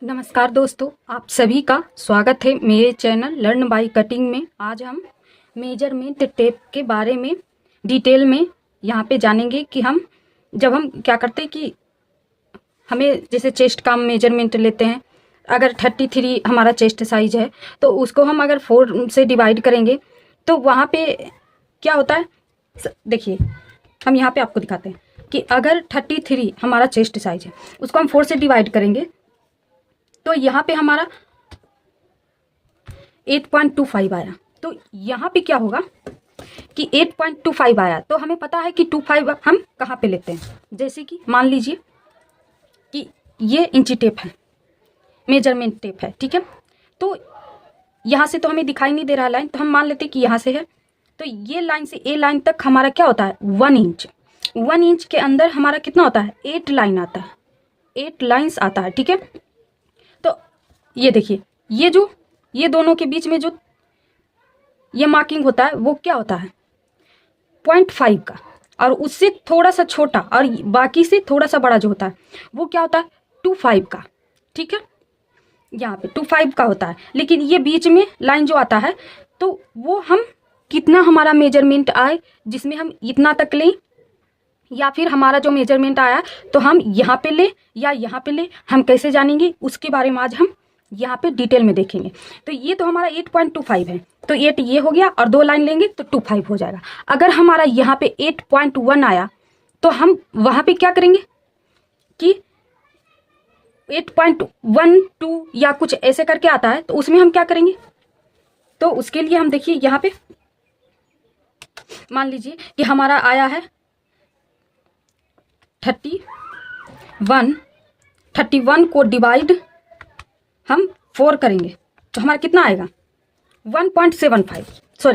नमस्कार दोस्तों, आप सभी का स्वागत है मेरे चैनल लर्न बाय कटिंग में। आज हम मेजरमेंट टेप के बारे में डिटेल में यहाँ पे जानेंगे कि हम क्या करते हैं कि हमें जैसे चेस्ट का मेजरमेंट लेते हैं। अगर 33 हमारा चेस्ट साइज है तो उसको हम अगर 4 से डिवाइड करेंगे तो वहाँ पे क्या होता है, देखिए हम यहाँ पे आपको दिखाते हैं कि अगर 33 हमारा चेस्ट साइज है उसको हम 4 से डिवाइड करेंगे तो यहाँ पे हमारा 8.25 आया। तो यहाँ पे क्या होगा कि 8.25 आया तो हमें पता है कि 25 हम कहाँ पे लेते हैं। जैसे कि मान लीजिए कि ये इंची टेप है, मेजरमेंट टेप है, ठीक है। तो यहाँ से तो हमें दिखाई नहीं दे रहा लाइन, तो हम मान लेते हैं कि यहाँ से है। तो ये लाइन से ए लाइन तक हमारा क्या होता है 1 इंच। 1 इंच के अंदर हमारा कितना होता है 8 लाइन आता है, 8 लाइन्स आता है, ठीक है। तो ये देखिए ये दोनों के बीच में जो ये मार्किंग होता है वो क्या होता है 0.5 का, और उससे थोड़ा सा छोटा और बाकी से थोड़ा सा बड़ा जो होता है वो क्या होता है 25 का, ठीक है। यहाँ पे 25 का होता है, लेकिन ये बीच में लाइन जो आता है तो वो हम कितना हमारा मेजरमेंट आए जिसमें हम इतना तक लें, या फिर हमारा जो मेजरमेंट आया तो हम यहाँ पे ले या यहाँ पे ले, हम कैसे जानेंगे उसके बारे में आज हम यहाँ पे डिटेल में देखेंगे। तो ये तो हमारा 8.25 है, तो 8 ये हो गया और 2 लाइन लेंगे तो 25 हो जाएगा। अगर हमारा यहाँ पे 8.1 आया तो हम वहाँ पे क्या करेंगे कि 8.12 या कुछ ऐसे करके आता है तो उसमें हम क्या करेंगे। तो उसके लिए हम देखिए यहाँ पे मान लीजिए कि हमारा आया है 31 को डिवाइड हम 4 करेंगे तो हमारा कितना आएगा 7.75। तो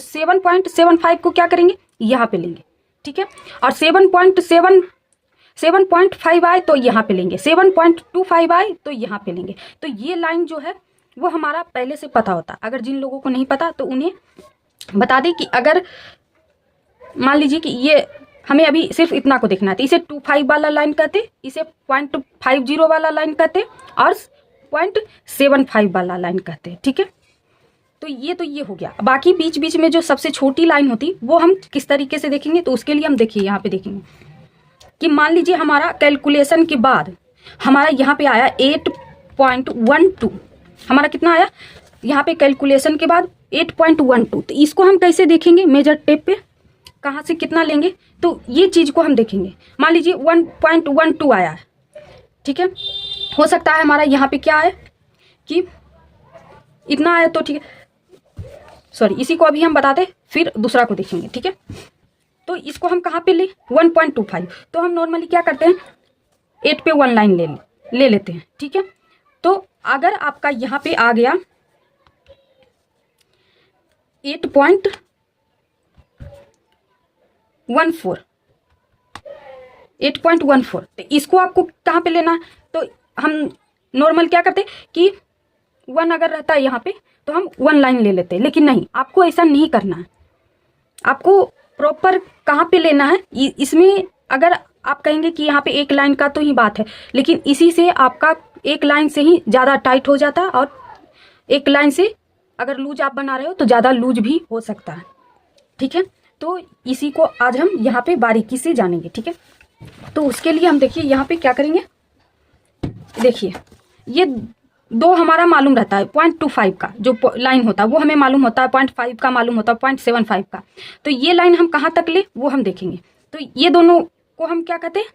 7.75 को क्या करेंगे यहाँ पे लेंगे, ठीक है। और 7.5 आए तो यहाँ पे लेंगे, 7.25 आए तो यहाँ पे लेंगे। तो ये लाइन जो है वो हमारा पहले से पता होता। अगर जिन लोगों को नहीं पता तो उन्हें बता दें कि अगर मान लीजिए कि ये हमें अभी सिर्फ इतना को देखना है तो इसे 25 वाला लाइन कहते, इसे 0.50 वाला लाइन कहते और 0.75 वाला लाइन कहते हैं, ठीक है। तो ये हो गया। बाकी बीच बीच में जो सबसे छोटी लाइन होती वो हम किस तरीके से देखेंगे, तो उसके लिए हम देखिए यहाँ पे देखेंगे कि मान लीजिए हमारा कैलकुलेशन के बाद हमारा यहाँ पे आया 8.12। हमारा कितना आया यहाँ पे कैलकुलेशन के बाद 8.12। तो इसको हम कैसे देखेंगे मेजर टेप पे, कहाँ से कितना लेंगे, तो ये चीज को हम देखेंगे। मान लीजिए 1.12 आया है, ठीक है। हो सकता है हमारा यहाँ पे क्या आए कि इतना आया, तो ठीक है, सॉरी इसी को अभी हम बता दें फिर दूसरा को देखेंगे, ठीक है। तो इसको हम कहाँ पे ले 1.25। तो हम नॉर्मली क्या करते हैं 8 पे 1 लाइन ले लेते हैं, ठीक है। तो अगर आपका यहाँ पे आ गया 8.14 तो इसको आपको कहाँ पे लेना है। तो हम नॉर्मल क्या करते कि 1 अगर रहता है यहाँ पे तो हम 1 लाइन ले लेते हैं, लेकिन नहीं, आपको ऐसा नहीं करना है। आपको प्रॉपर कहाँ पे लेना है। इसमें अगर आप कहेंगे कि यहाँ पे 1 लाइन का तो ही बात है, लेकिन इसी से आपका 1 लाइन से ही ज़्यादा टाइट हो जाता है, और 1 लाइन से अगर लूज आप बना रहे हो तो ज़्यादा लूज भी हो सकता है, ठीक है। तो इसी को आज हम यहाँ पे बारीकी से जानेंगे, ठीक है। तो उसके लिए हम देखिए यहाँ पे क्या करेंगे, देखिए ये 2 हमारा मालूम रहता है 0.25 का जो लाइन होता है वो हमें मालूम होता है, 0.5 का मालूम होता है, 0.75 का। तो ये लाइन हम कहाँ तक ले वो हम देखेंगे। तो ये दोनों को हम क्या कहते हैं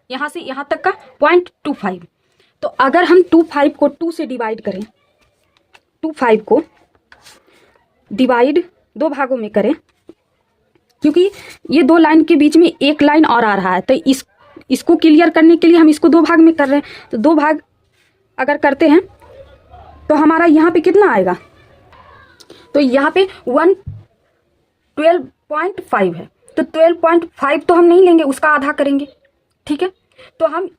यहाँ से यहाँ तक का 0.25। तो अगर हम 25 को 2 से डिवाइड करें, 25 को डिवाइड 2 भागों में करें, क्योंकि ये 2 लाइन के बीच में 1 लाइन और आ रहा है, तो इसको क्लियर करने के लिए हम इसको 2 भाग में कर रहे हैं। तो 2 भाग अगर करते हैं तो हमारा यहाँ पे कितना आएगा, तो यहाँ पे 12.5 है। तो 12.5 तो हम नहीं लेंगे, उसका आधा करेंगे, ठीक है। तो हम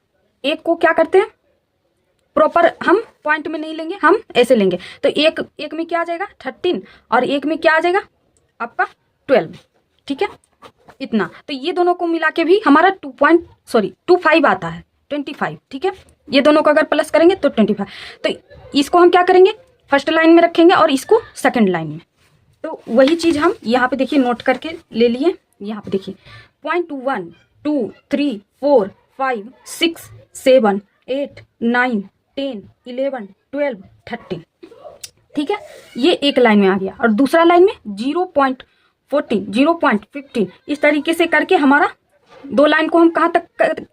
एक को क्या करते हैं प्रॉपर हम पॉइंट में नहीं लेंगे, हम ऐसे लेंगे। तो एक में क्या आ जाएगा 13 और एक में क्या आ जाएगा आपका 12, ठीक है। इतना तो ये दोनों को मिला के भी हमारा 25 आता है, 25, ठीक है। ये दोनों को अगर प्लस करेंगे तो 25। तो इसको हम क्या करेंगे, फर्स्ट लाइन में रखेंगे और इसको सेकंड लाइन में। तो वही चीज़ हम यहाँ पे देखिए नोट करके ले लिए। यहाँ पे देखिए 0.1 2 3 4 5 6 7 8 9 10 11 12 13, ठीक है। ये एक लाइन में आ गया। और दूसरा लाइन में 0.14 0.15 इस तरीके से करके हमारा दो लाइन को हम कहाँ तक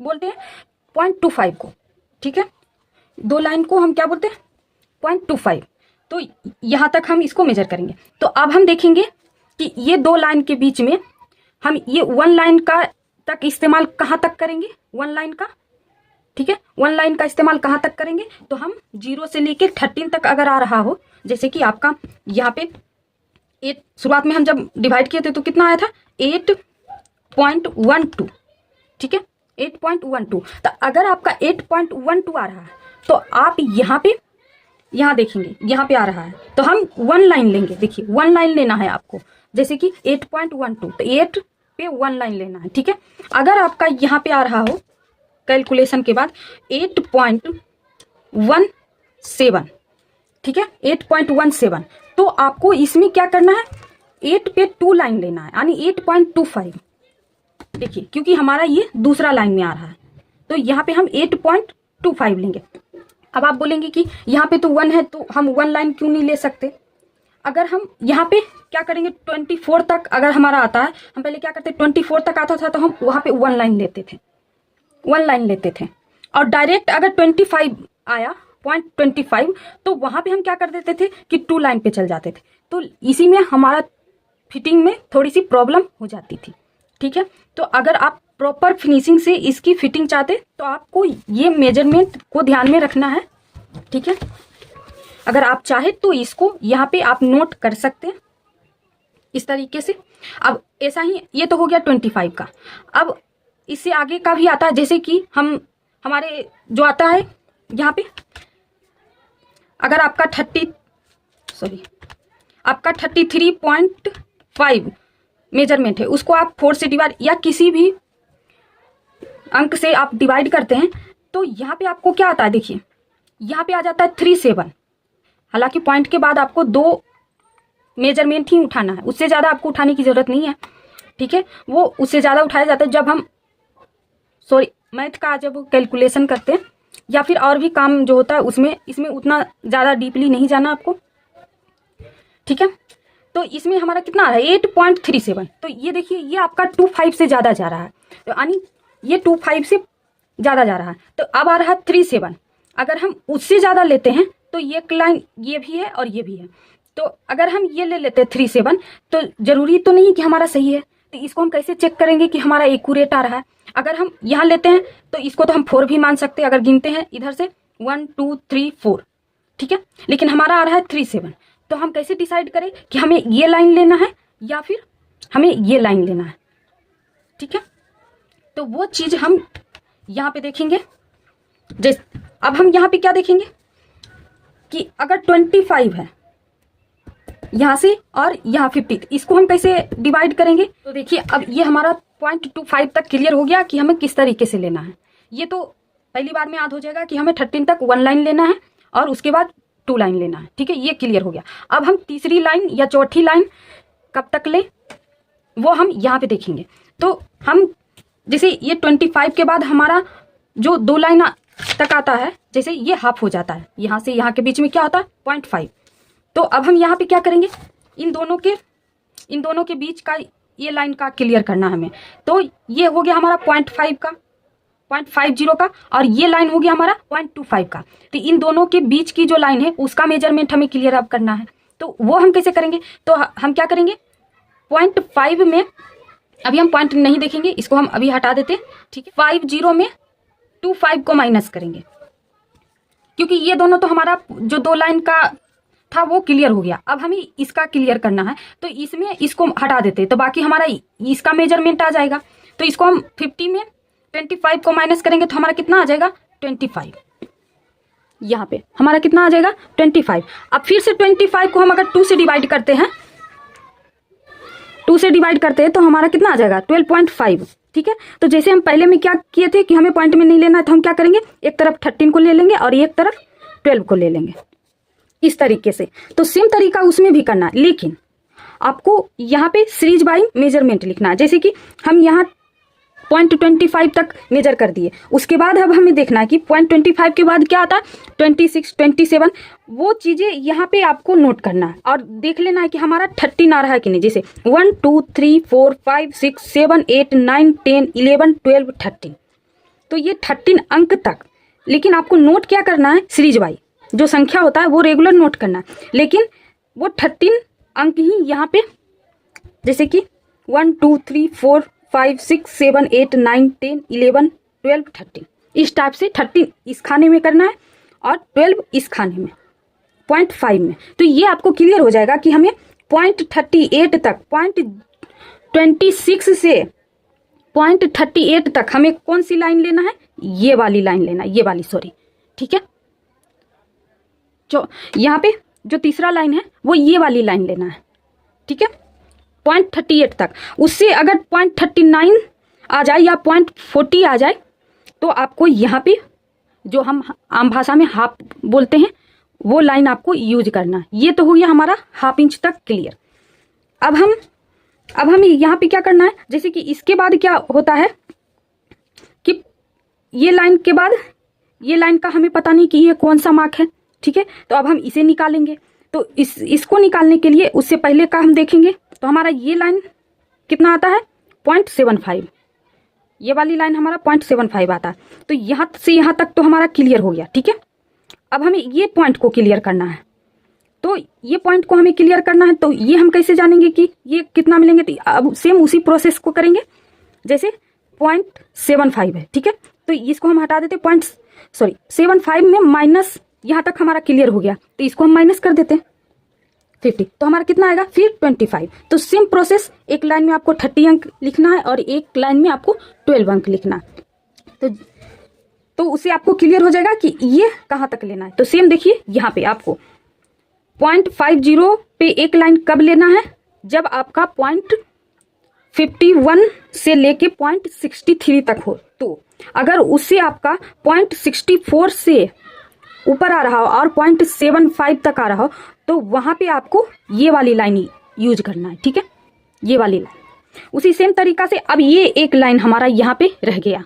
बोलते हैं, 0.25 को, ठीक है। दो लाइन को हम क्या बोलते हैं, 0.25। तो यहाँ तक हम इसको मेजर करेंगे। तो अब हम देखेंगे कि ये दो लाइन के बीच में हम ये 1 लाइन का तक इस्तेमाल कहाँ तक करेंगे, 1 लाइन का, ठीक है। 1 लाइन का इस्तेमाल कहाँ तक करेंगे, तो हम 0 से लेके 13 तक अगर आ रहा हो, जैसे कि आपका यहाँ पे 8 शुरुआत में हम जब डिवाइड किए थे तो कितना आया था 8.12, ठीक है 8.12। तो अगर आपका 8.12 आ रहा है तो आप यहाँ देखेंगे यहाँ पे आ रहा है तो हम 1 लाइन लेंगे। देखिए 1 लाइन लेना है आपको, जैसे कि 8.12 तो 8 पे 1 लाइन लेना है, ठीक है। अगर आपका यहाँ पे आ रहा हो कैलकुलेशन के बाद 8.17, ठीक है 8.17, तो आपको इसमें क्या करना है 8 पे 2 लाइन लेना है, यानी 8.25। देखिए क्योंकि हमारा ये दूसरा लाइन में आ रहा है तो यहाँ पे हम 8.25 लेंगे। अब आप बोलेंगे कि यहाँ पे तो 1 है तो हम 1 लाइन क्यों नहीं ले सकते। अगर हम यहाँ पे क्या करेंगे 24 तक अगर हमारा आता है, हम पहले क्या करते 24 तक आता था तो हम वहाँ पे 1 लाइन लेते थे, 1 लाइन लेते थे। और डायरेक्ट अगर 25 आया 0.25 तो वहाँ पे हम क्या कर देते थे कि 2 लाइन पे चल जाते थे। तो इसी में हमारा फिटिंग में थोड़ी सी प्रॉब्लम हो जाती थी, ठीक है। तो अगर आप प्रॉपर फिनिशिंग से इसकी फिटिंग चाहते तो आपको ये मेजरमेंट को ध्यान में रखना है, ठीक है। अगर आप चाहे तो इसको यहाँ पे आप नोट कर सकते हैं इस तरीके से। अब ऐसा ही ये तो हो गया 25 का। अब इससे आगे का भी आता है, जैसे कि हमारे जो आता है यहाँ पे अगर आपका 33.5 मेजरमेंट है, उसको आप 4 से डिवाइड या किसी भी अंक से आप डिवाइड करते हैं तो यहाँ पे आपको क्या आता है, देखिए यहाँ पे आ जाता है 37। हालांकि पॉइंट के बाद आपको 2 मेजरमेंट ही उठाना है, उससे ज़्यादा आपको उठाने की ज़रूरत नहीं है, ठीक है। वो उससे ज़्यादा उठाया जाता है जब हम मैथ का जब कैलकुलेशन करते हैं या फिर और भी काम जो होता है उसमें, इसमें उतना ज़्यादा डीपली नहीं जाना आपको, ठीक है। तो इसमें हमारा कितना आ रहा है 8.37। तो ये देखिए ये आपका 25 से ज़्यादा जा रहा है, तो यानी ये 25 से ज़्यादा जा रहा है। तो अब आ रहा है 37। अगर हम उससे ज़्यादा लेते हैं तो ये लाइन ये भी है और ये भी है। तो अगर हम ये ले लेते हैं 37 तो ज़रूरी तो नहीं कि हमारा सही है। तो इसको हम कैसे चेक करेंगे कि हमारा एक्यूरेट आ रहा है। अगर हम यहाँ लेते हैं तो इसको तो हम 4 भी मान सकते हैं अगर गिनते हैं इधर से 1 2 3 4, ठीक है। लेकिन हमारा आ रहा है 37। तो हम कैसे डिसाइड करें कि हमें ये लाइन लेना है या फिर हमें ये लाइन लेना है, ठीक है। तो वो चीज़ हम यहाँ पे देखेंगे। जैसे अब हम यहाँ पे क्या देखेंगे कि अगर 25 है यहाँ से और यहाँ 50, इसको हम कैसे डिवाइड करेंगे। तो देखिए अब ये हमारा 0.25 तक क्लियर हो गया कि हमें किस तरीके से लेना है। ये तो पहली बार में याद हो जाएगा कि हमें 13 तक 1 लाइन लेना है और उसके बाद 2 लाइन लेना है, ठीक है। ये क्लियर हो गया। अब हम तीसरी लाइन या चौथी लाइन कब तक ले वो हम यहाँ पे देखेंगे। तो हम जैसे ये 25 के बाद हमारा जो 2 लाइन तक आता है, जैसे ये हाफ हो जाता है, यहाँ से यहाँ के बीच में क्या होता है 0.5। तो अब हम यहाँ पे क्या करेंगे, इन दोनों के बीच का ये लाइन का क्लियर करना हमें। तो ये हो गया हमारा 0.5 का 0.50 का और ये लाइन हो गया हमारा 0.25 का। तो इन दोनों के बीच की जो लाइन है उसका मेजरमेंट हमें क्लियर अब करना है। तो वो हम कैसे करेंगे, तो हम क्या करेंगे 0.5 में अभी हम पॉइंट नहीं देखेंगे, इसको हम अभी हटा देते हैं, ठीक है। 50 में 25 को माइनस करेंगे क्योंकि ये दोनों तो हमारा जो 2 लाइन का था वो क्लियर हो गया। अब हमें इसका क्लियर करना है तो इसमें इसको हटा देते तो बाकी हमारा इसका मेजरमेंट आ जाएगा। तो इसको हम 50 में 25 को माइनस करेंगे तो हमारा कितना आ जाएगा 25। यहाँ पे हमारा कितना आ जाएगा 25। अब फिर से 25 को हम अगर 2 से डिवाइड करते हैं, 2 से डिवाइड करते हैं तो हमारा कितना आ जाएगा 12.5, ठीक है। तो जैसे हम पहले में क्या किए थे कि हमें पॉइंट में नहीं लेना है, तो हम क्या करेंगे, एक तरफ 13 को ले लेंगे और एक तरफ 12 को ले लेंगे, इस तरीके से। तो सेम तरीका उसमें भी करना है, लेकिन आपको यहाँ पे सीरीज बाय मेजरमेंट लिखना है। जैसे कि हम यहाँ 0.25 तक मेजर कर दिए, उसके बाद अब हमें देखना है कि 0.25 के बाद क्या आता है, 26, 27, वो चीज़ें यहाँ पे आपको नोट करना है और देख लेना है कि हमारा 13 आ रहा है कि नहीं। जैसे 1 2 3 4 5 6 7 8 9 10 11 12 13, तो ये 13 अंक तक। लेकिन आपको नोट क्या करना है, सीरीज बाई जो संख्या होता है वो रेगुलर नोट करना है, लेकिन वो 13 अंक ही यहाँ पे, जैसे कि 1 2 3 4 5 6 7 8 9 10 11 12 13, इस टाइप से 13 इस खाने में करना है और 12 इस खाने में 0.5 में। तो ये आपको क्लियर हो जाएगा कि हमें 0.38 तक, 0.26 से 0.38 तक हमें कौन सी लाइन लेना है, ये वाली लाइन लेना है, ये वाली, सॉरी, ठीक है। जो यहाँ पे जो तीसरा लाइन है वो ये वाली लाइन लेना है, ठीक है, 0.38 तक। उससे अगर 0.39 आ जाए या 0.40 आ जाए तो आपको यहाँ पे जो हम आम भाषा में हाफ बोलते हैं वो लाइन आपको यूज करना है। ये तो हो गया हमारा हाफ इंच तक क्लियर। अब हम यहाँ पे क्या करना है, जैसे कि इसके बाद क्या होता है कि ये लाइन के बाद ये लाइन का हमें पता नहीं कि ये कौन सा मार्क है, ठीक है। तो अब हम इसे निकालेंगे, तो इसको निकालने के लिए उससे पहले का हम देखेंगे। तो हमारा ये लाइन कितना आता है, 0.75, ये वाली लाइन हमारा 0.75 आता है। तो यहाँ से यहाँ तक तो हमारा क्लियर हो गया, ठीक है। अब हमें ये पॉइंट को क्लियर करना है, तो ये पॉइंट को हमें क्लियर करना है, तो ये हम कैसे जानेंगे कि ये कितना मिलेंगे। तो अब सेम उसी प्रोसेस को करेंगे, जैसे 0.75 है, ठीक है। तो इसको हम हटा देते, 75 में माइनस, यहाँ तक हमारा क्लियर हो गया, तो इसको हम माइनस कर देते हैं 50, तो हमारा कितना आएगा फिर 25। तो सेम प्रोसेस, एक लाइन में आपको 30 अंक लिखना है और एक लाइन में आपको 12 अंक लिखना है। तो उससे आपको क्लियर हो जाएगा कि ये कहाँ तक लेना है। तो सेम देखिए यहाँ पे आपको 0.50 पे एक लाइन कब लेना है, जब आपका 0.51 से लेके 0.63 तक हो। तो अगर उससे आपका 0.64 से ऊपर आ रहा हो और 0.75 तक आ रहा हो, तो वहां पे आपको ये वाली लाइन यूज करना है, ठीक है, ये वाली लाइन। उसी सेम तरीका से अब ये एक लाइन हमारा यहाँ पे रह गया,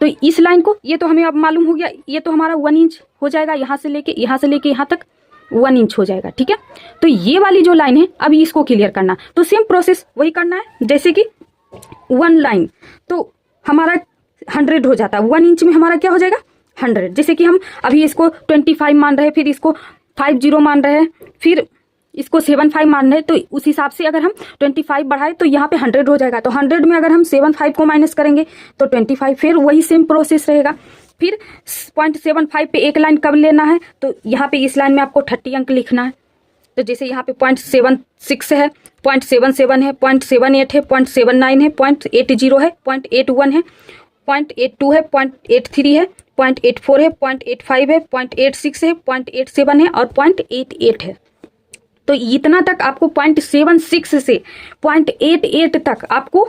तो इस लाइन को, ये तो हमें अब मालूम हो गया, ये तो हमारा 1 इंच हो जाएगा, यहाँ से लेके यहाँ तक 1 इंच हो जाएगा, ठीक है। तो ये वाली जो लाइन है अभी इसको क्लियर करना, तो सेम प्रोसेस वही करना है। जैसे कि 1 लाइन तो हमारा 100 हो जाता है, 1 इंच में हमारा क्या हो जाएगा 100। जैसे कि हम अभी इसको 25 मान रहे हैं, फिर इसको 50 मान रहे हैं, फिर इसको 75 मान रहे हैं, तो उस हिसाब से अगर हम 25 बढ़ाए तो यहाँ पे 100 हो जाएगा। तो 100 में अगर हम 75 को माइनस करेंगे तो 25, फिर वही सेम प्रोसेस रहेगा। फिर 0.75 पे एक लाइन कब लेना है, तो यहाँ पे इस लाइन में आपको 30 अंक लिखना है। तो जैसे यहाँ पे 0.76 है, 0.77 है, 0.78 है, 0.79 है, 0.80 है, 0.81 है, 0.82 है, 0.83 है, 0.84 है, 0.85 है, 0.86 है, 0.87 है और 0.88 है। तो इतना तक आपको 0.76 से 0.88 तक आपको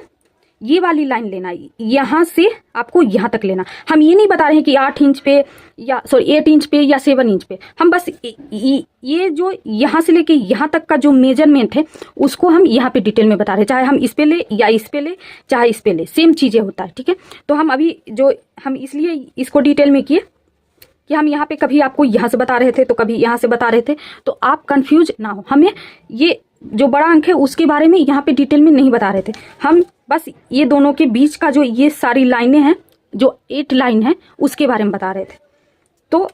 ये वाली लाइन लेना है, यहाँ से आपको यहाँ तक लेना। हम ये नहीं बता रहे हैं कि 8 इंच पे या 8 इंच पे या 7 इंच पे, हम बस ये जो यहाँ से लेके यहाँ तक का जो मेजरमेंट है उसको हम यहाँ पे डिटेल में बता रहे हैं, चाहे हम इस पे ले या इस पे ले, चाहे इस पे ले, सेम चीज़ें होता है, ठीक है। तो हम अभी जो हम इसलिए इसको डिटेल में किए कि हम यहाँ पे कभी आपको यहाँ से बता रहे थे तो कभी यहाँ से बता रहे थे, तो आप कंफ्यूज ना हो। हमें ये जो बड़ा अंक है उसके बारे में यहाँ पे डिटेल में नहीं बता रहे थे, हम बस ये दोनों के बीच का जो ये सारी लाइनें हैं, जो 8 लाइन है उसके बारे में बता रहे थे। तो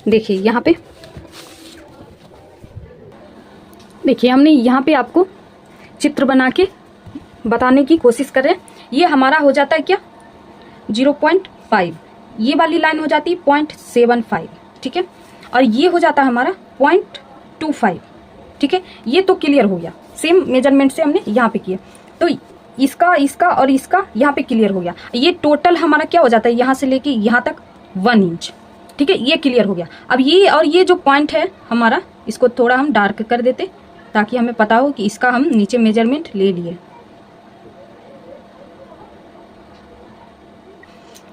देखिए यहाँ पे, देखिए हमने यहाँ पे आपको चित्र बना के बताने की कोशिश कर रहे हैं। ये हमारा हो जाता है क्या 0.5, ये वाली लाइन हो जाती है 0.75, ठीक है, और ये हो जाता है हमारा 0.25, ठीक है। ये तो क्लियर हो गया, सेम मेजरमेंट से हमने यहाँ पे किया, तो इसका और इसका यहाँ पे क्लियर हो गया। ये टोटल हमारा क्या हो जाता है, यहाँ से लेके यहाँ तक 1 इंच, ठीक है, ये क्लियर हो गया। अब ये और ये जो पॉइंट है हमारा, इसको थोड़ा हम डार्क कर देते ताकि हमें पता हो कि इसका हम नीचे मेजरमेंट ले लिए।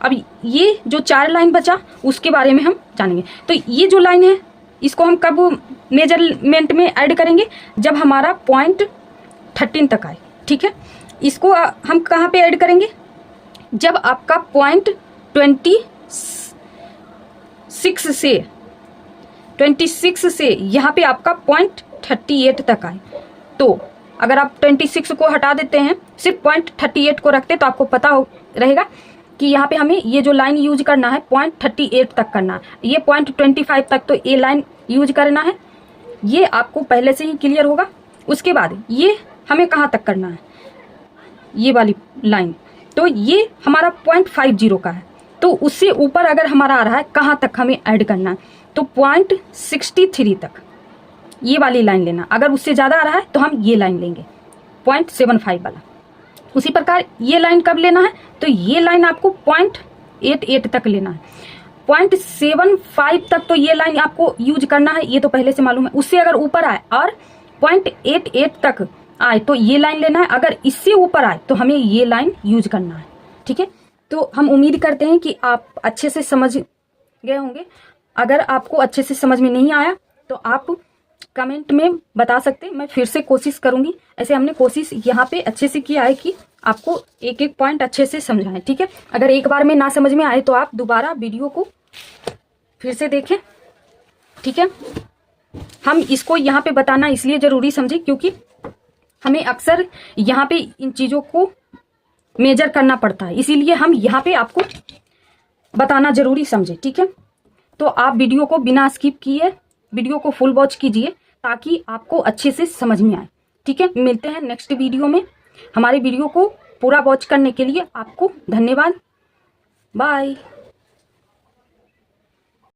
अब ये जो 4 लाइन बचा उसके बारे में हम जानेंगे। तो ये जो लाइन है इसको हम कब मेजरमेंट में ऐड करेंगे, जब हमारा पॉइंट 13 तक आए। ठीक है, इसको हम कहाँ पे ऐड करेंगे, जब आपका पॉइंट 26 से यहाँ पे आपका पॉइंट 38 तक आए। तो अगर आप 26 को हटा देते हैं, सिर्फ पॉइंट 38 को रखते, तो आपको पता रहेगा कि यहाँ पे हमें ये जो लाइन यूज करना है पॉइंट 38 तक करना है। ये पॉइंट 25 तक तो ये लाइन यूज करना है, ये आपको पहले से ही क्लियर होगा। उसके बाद ये हमें कहाँ तक करना है, ये वाली लाइन, तो ये हमारा पॉइंट 50 का है। तो उससे ऊपर अगर हमारा आ रहा है, कहाँ तक हमें ऐड करना है, तो पॉइंट 63 तक ये वाली लाइन लेना। अगर उससे ज़्यादा आ रहा है तो हम ये लाइन लेंगे, पॉइंट 75 वाला। उसी प्रकार ये लाइन कब लेना है, तो ये लाइन आपको पॉइंट 88 तक लेना है। पॉइंट 75 तक तो ये लाइन आपको यूज करना है, ये तो पहले से मालूम है। उससे अगर ऊपर आए और पॉइंट 88 तक आए तो ये लाइन लेना है। अगर इससे ऊपर आए तो हमें ये लाइन यूज करना है। ठीक है, तो हम उम्मीद करते हैं कि आप अच्छे से समझ गए होंगे। अगर आपको अच्छे से समझ में नहीं आया तो आप कमेंट में बता सकते हैं, मैं फिर से कोशिश करूंगी। ऐसे हमने कोशिश यहाँ पे अच्छे से किया है कि आपको एक एक पॉइंट अच्छे से समझाएं। ठीक है, अगर एक बार में ना समझ में आए तो आप दोबारा वीडियो को फिर से देखें। ठीक है, हम इसको यहाँ पे बताना इसलिए जरूरी समझे क्योंकि हमें अक्सर यहाँ पे इन चीज़ों को मेजर करना पड़ता है, इसीलिए हम यहाँ पे आपको बताना जरूरी समझे। ठीक है, तो आप वीडियो को बिना स्किप किए वीडियो को फुल वॉच कीजिए ताकि आपको अच्छे से समझ में आए। ठीक है, मिलते हैं नेक्स्ट वीडियो में। हमारे वीडियो को पूरा वॉच करने के लिए आपको धन्यवाद। बाय।